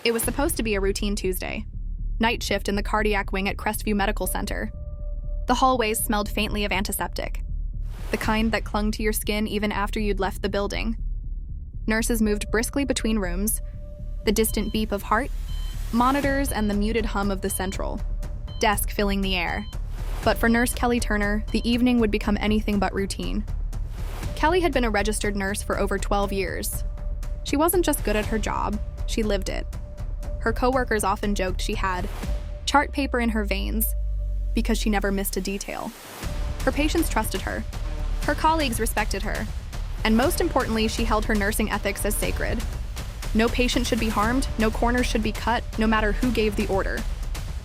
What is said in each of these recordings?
It was supposed to be a routine Tuesday. Night shift in the cardiac wing at Crestview Medical Center. The hallways smelled faintly of antiseptic, the kind that clung to your skin even after you'd left the building. Nurses moved briskly between rooms, the distant beep of heart, monitors, and the muted hum of the central desk filling the air. But for Nurse Kelly Turner, the evening would become anything but routine. Kelly had been a registered nurse for over 12 years. She wasn't just good at her job, she lived it. Her coworkers often joked she had chart paper in her veins because she never missed a detail. Her patients trusted her. Her colleagues respected her. And most importantly, she held her nursing ethics as sacred. No patient should be harmed, no corners should be cut, no matter who gave the order.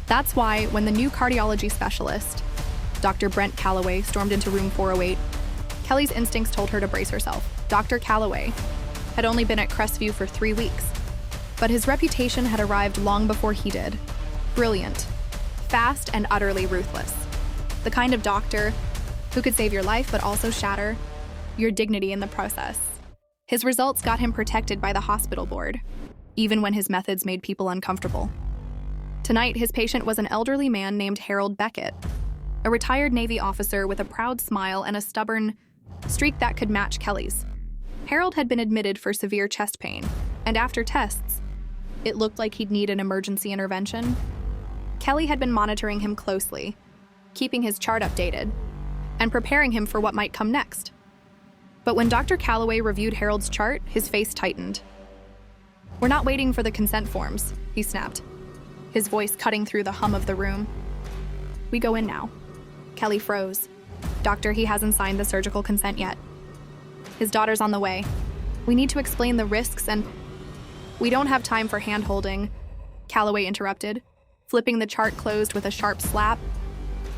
That's why, when the new cardiology specialist, Dr. Brent Calloway, stormed into room 408, Kelly's instincts told her to brace herself. Dr. Calloway had only been at Crestview for 3 weeks, but his reputation had arrived long before he did. Brilliant, fast, and utterly ruthless. The kind of doctor who could save your life but also shatter your dignity in the process. His results got him protected by the hospital board, even when his methods made people uncomfortable. Tonight, his patient was an elderly man named Harold Beckett, a retired Navy officer with a proud smile and a stubborn streak that could match Kelly's. Harold had been admitted for severe chest pain, and after tests, it looked like he'd need an emergency intervention. Kelly had been monitoring him closely, keeping his chart updated, and preparing him for what might come next. But when Dr. Calloway reviewed Harold's chart, his face tightened. "We're not waiting for the consent forms," he snapped, his voice cutting through the hum of the room. "We go in now." Kelly froze. "Doctor, he hasn't signed the surgical consent yet. His daughter's on the way. We need to explain the risks and—" "We don't have time for hand-holding," Calloway interrupted, flipping the chart closed with a sharp slap.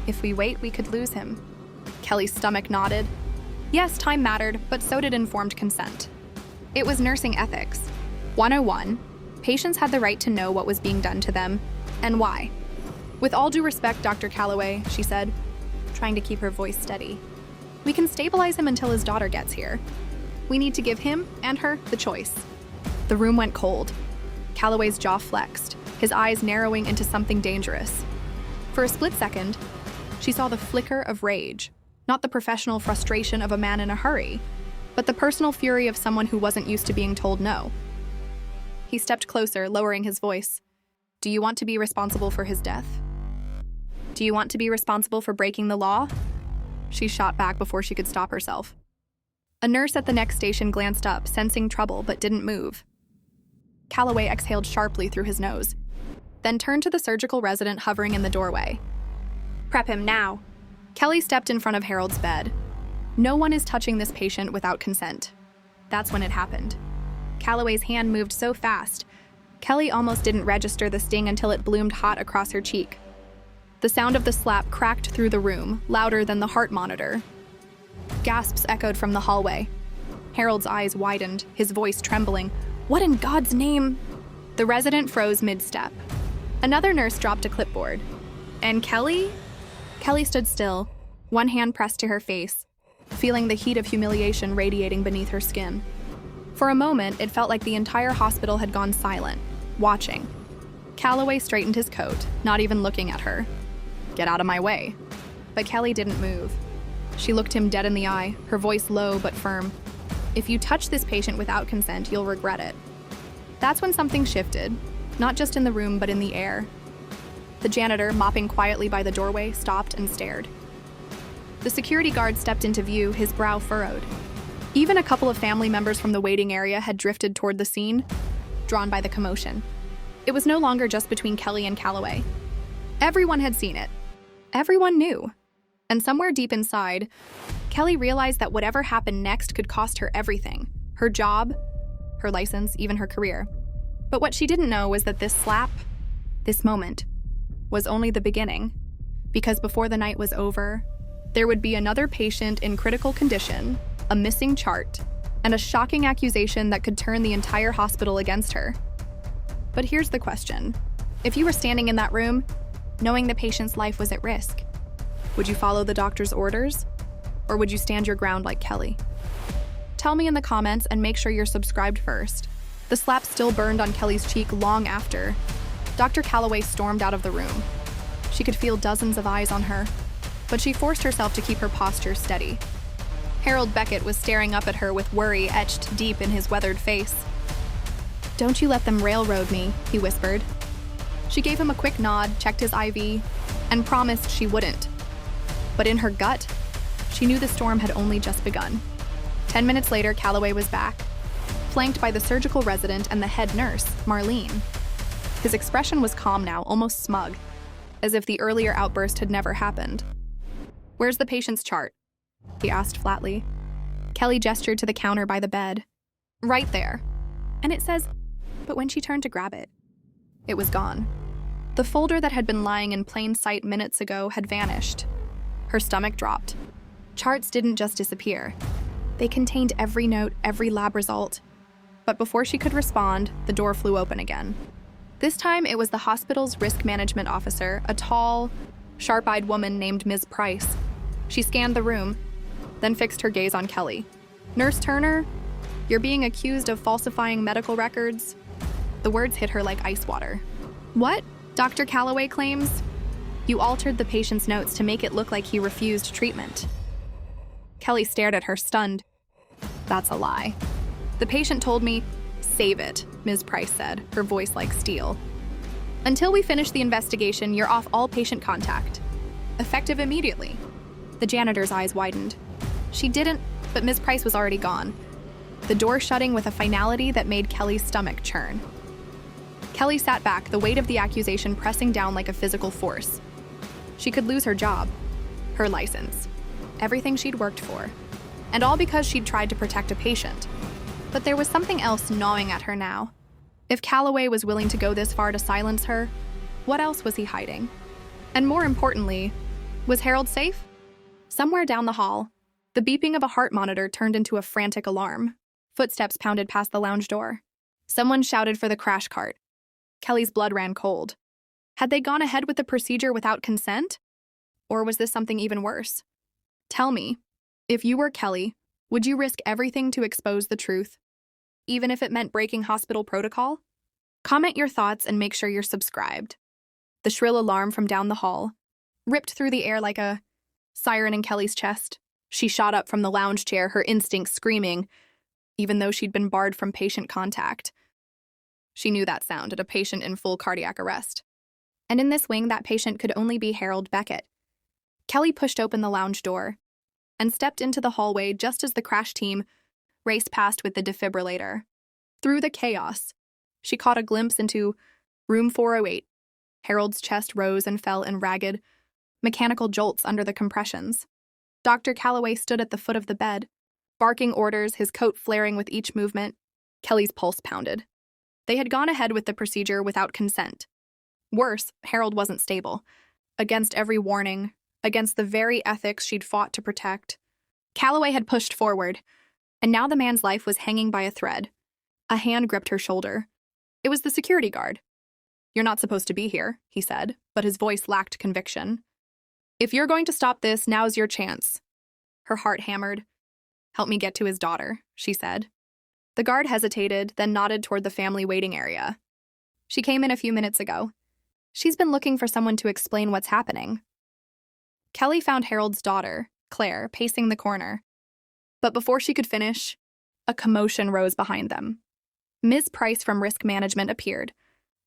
"If we wait, we could lose him." Kelly's stomach nodded. Yes, time mattered, but so did informed consent. It was nursing ethics. 101. Patients had the right to know what was being done to them, and why. "With all due respect, Dr. Calloway," she said, trying to keep her voice steady, "we can stabilize him until his daughter gets here. We need to give him, and her, the choice." The room went cold. Calloway's jaw flexed, his eyes narrowing into something dangerous. For a split second, she saw the flicker of rage. Not the professional frustration of a man in a hurry, but the personal fury of someone who wasn't used to being told no. He stepped closer, lowering his voice. "Do you want to be responsible for his death? Do you want to be responsible for breaking the law?" She shot back before she could stop herself. A nurse at the next station glanced up, sensing trouble, but didn't move. Calloway exhaled sharply through his nose, then turned to the surgical resident hovering in the doorway. "Prep him now." Kelly stepped in front of Harold's bed. No one is touching this patient without consent. That's when it happened. Calloway's hand moved so fast, Kelly almost didn't register the sting until it bloomed hot across her cheek. The sound of the slap cracked through the room, louder than the heart monitor. Gasps echoed from the hallway. Harold's eyes widened, his voice trembling. "What in God's name?" The resident froze mid-step. Another nurse dropped a clipboard. "And Kelly?" Kelly stood still, one hand pressed to her face, feeling the heat of humiliation radiating beneath her skin. For a moment, it felt like the entire hospital had gone silent, watching. Calloway straightened his coat, not even looking at her. "Get out of my way." But Kelly didn't move. She looked him dead in the eye, her voice low but firm. "If you touch this patient without consent, you'll regret it." That's when something shifted, not just in the room but in the air. The janitor, mopping quietly by the doorway, stopped and stared. The security guard stepped into view, his brow furrowed. Even a couple of family members from the waiting area had drifted toward the scene, drawn by the commotion. It was no longer just between Kelly and Calloway. Everyone had seen it. Everyone knew. And somewhere deep inside, Kelly realized that whatever happened next could cost her everything. Her job, her license, even her career. But what she didn't know was that this slap, this moment, was only the beginning, because before the night was over, there would be another patient in critical condition, a missing chart, and a shocking accusation that could turn the entire hospital against her. But here's the question. If you were standing in that room, knowing the patient's life was at risk, would you follow the doctor's orders, or would you stand your ground like Kelly? Tell me in the comments and make sure you're subscribed first. The slap still burned on Kelly's cheek long after. Dr. Calloway stormed out of the room. She could feel dozens of eyes on her, but she forced herself to keep her posture steady. Harold Beckett was staring up at her with worry etched deep in his weathered face. "Don't you let them railroad me," he whispered. She gave him a quick nod, checked his IV, and promised she wouldn't. But in her gut, she knew the storm had only just begun. 10 minutes later, Calloway was back, flanked by the surgical resident and the head nurse, Marlene. His expression was calm now, almost smug, as if the earlier outburst had never happened. "Where's the patient's chart?" he asked flatly. Kelly gestured to the counter by the bed. "Right there." And it says, but when she turned to grab it, it was gone. The folder that had been lying in plain sight minutes ago had vanished. Her stomach dropped. Charts didn't just disappear. They contained every note, every lab result. But before she could respond, the door flew open again. This time, it was the hospital's risk management officer, a tall, sharp-eyed woman named Ms. Price. She scanned the room, then fixed her gaze on Kelly. "Nurse Turner, you're being accused of falsifying medical records." The words hit her like ice water. "What?" Dr. Calloway claims. "You altered the patient's notes to make it look like he refused treatment." Kelly stared at her, stunned. "That's a lie. The patient told me." "Save it," Ms. Price said, her voice like steel. "Until we finish the investigation, you're off all patient contact. Effective immediately." The janitor's eyes widened. She didn't, but Ms. Price was already gone, the door shutting with a finality that made Kelly's stomach churn. Kelly sat back, the weight of the accusation pressing down like a physical force. She could lose her job, her license, everything she'd worked for, and all because she'd tried to protect a patient. But there was something else gnawing at her now. If Calloway was willing to go this far to silence her, what else was he hiding? And more importantly, was Harold safe? Somewhere down the hall, the beeping of a heart monitor turned into a frantic alarm. Footsteps pounded past the lounge door. Someone shouted for the crash cart. Kelly's blood ran cold. Had they gone ahead with the procedure without consent? Or was this something even worse? Tell me, if you were Kelly, would you risk everything to expose the truth, even if it meant breaking hospital protocol? Comment your thoughts and make sure you're subscribed. The shrill alarm from down the hall ripped through the air like a siren in Kelly's chest. She shot up from the lounge chair, her instincts screaming, even though she'd been barred from patient contact. She knew that sound at a patient in full cardiac arrest. And in this wing, that patient could only be Harold Beckett. Kelly pushed open the lounge door and stepped into the hallway just as the crash team raced past with the defibrillator. Through the chaos, she caught a glimpse into room 408. Harold's chest rose and fell in ragged, mechanical jolts under the compressions. Dr. Calloway stood at the foot of the bed, barking orders, his coat flaring with each movement. Kelly's pulse pounded. They had gone ahead with the procedure without consent. Worse, Harold wasn't stable. Against every warning, against the very ethics she'd fought to protect. Calloway had pushed forward, and now the man's life was hanging by a thread. A hand gripped her shoulder. It was the security guard. "You're not supposed to be here," he said, but his voice lacked conviction. "If you're going to stop this, now's your chance." Her heart hammered. "Help me get to his daughter," she said. The guard hesitated, then nodded toward the family waiting area. "She came in a few minutes ago. She's been looking for someone to explain what's happening." Kelly found Harold's daughter, Claire, pacing the corner. But before she could finish, a commotion rose behind them. Ms. Price from Risk Management appeared,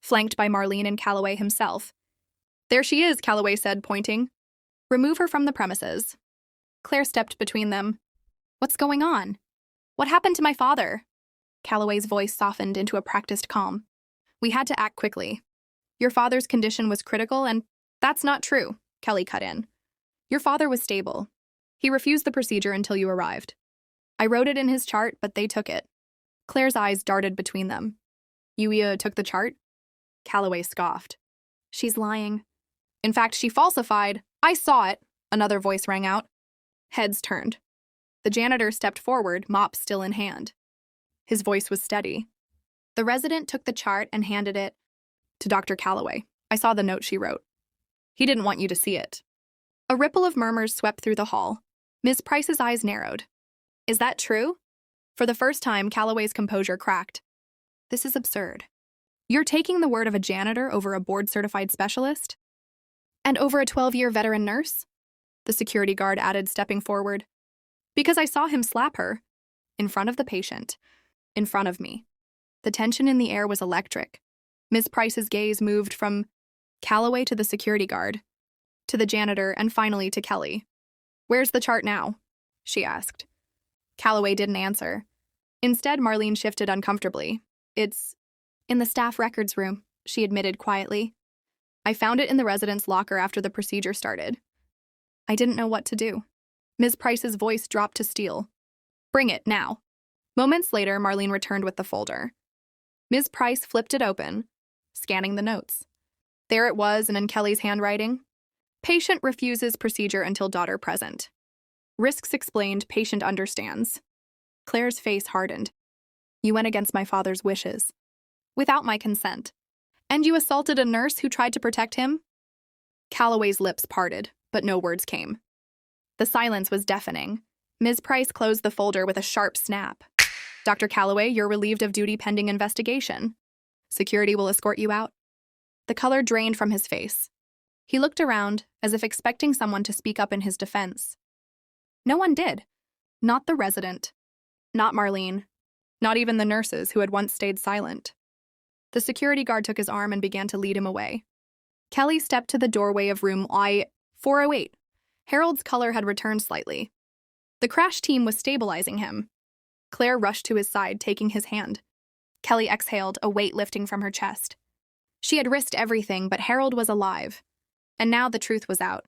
flanked by Marlene and Calloway himself. "There she is," Calloway said, pointing. "Remove her from the premises." Claire stepped between them. "What's going on? What happened to my father?" Calloway's voice softened into a practiced calm. "We had to act quickly. Your father's condition was critical, and that's not true," Kelly cut in. "Your father was stable. He refused the procedure until you arrived. I wrote it in his chart, but they took it." Claire's eyes darted between them. "You took the chart?" Calloway scoffed. "She's lying. In fact, she falsified. I saw it," another voice rang out. Heads turned. The janitor stepped forward, mop still in hand. His voice was steady. The resident took the chart and handed it to Dr. Calloway. "I saw the note she wrote. He didn't want you to see it." A ripple of murmurs swept through the hall. Ms. Price's eyes narrowed. "Is that true?" For the first time, Calloway's composure cracked. This is absurd. You're taking the word of a janitor over a board-certified specialist? And over a 12-year veteran nurse? The security guard added, stepping forward. Because I saw him slap her. In front of the patient. In front of me. The tension in the air was electric. Ms. Price's gaze moved from Calloway to the security guard, to the janitor, and finally to Kelly. "Where's the chart now?" she asked. Calloway didn't answer. Instead, Marlene shifted uncomfortably. "It's in the staff records room," she admitted quietly. "I found it in the resident's locker after the procedure started." I didn't know what to do. Ms. Price's voice dropped to steel. "Bring it, now." Moments later, Marlene returned with the folder. Ms. Price flipped it open, scanning the notes. There it was, and in Kelly's handwriting. "Patient refuses procedure until daughter present. Risks explained, patient understands." Claire's face hardened. "You went against my father's wishes. Without my consent. And you assaulted a nurse who tried to protect him?" Calloway's lips parted, but no words came. The silence was deafening. Ms. Price closed the folder with a sharp snap. "Dr. Calloway, you're relieved of duty pending investigation. Security will escort you out." The color drained from his face. He looked around, as if expecting someone to speak up in his defense. No one did. Not the resident. Not Marlene. Not even the nurses who had once stayed silent. The security guard took his arm and began to lead him away. Kelly stepped to the doorway of room I-408. Harold's color had returned slightly. The crash team was stabilizing him. Claire rushed to his side, taking his hand. Kelly exhaled, a weight lifting from her chest. She had risked everything, but Harold was alive. And now the truth was out.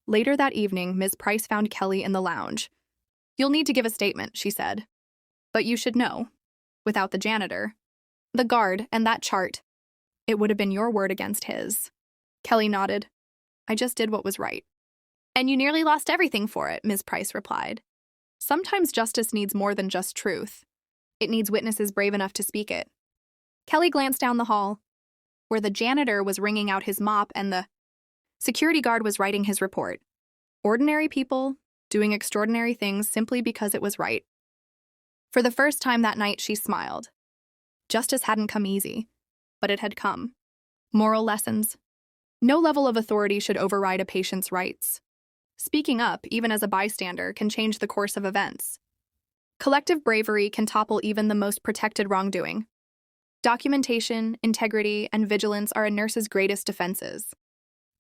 Later that evening, Ms. Price found Kelly in the lounge. "You'll need to give a statement," she said. "But you should know. Without the janitor, the guard, and that chart, it would have been your word against his." Kelly nodded. "I just did what was right." "And you nearly lost everything for it," Ms. Price replied. "Sometimes justice needs more than just truth. It needs witnesses brave enough to speak it." Kelly glanced down the hall, where the janitor was wringing out his mop and the security guard was writing his report. Ordinary people doing extraordinary things simply because it was right. For the first time that night, she smiled. Justice hadn't come easy, but it had come. Moral lessons. No level of authority should override a patient's rights. Speaking up, even as a bystander, can change the course of events. Collective bravery can topple even the most protected wrongdoing. Documentation, integrity, and vigilance are a nurse's greatest defenses.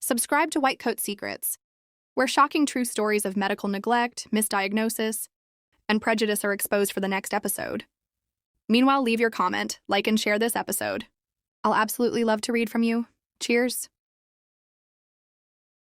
Subscribe to Whitecoatsecrets, where shocking true stories of medical neglect, misdiagnosis, and prejudice are exposed for the next episode. Meanwhile, leave your comment, like and share this episode. I'll absolutely love to read from you. Cheers.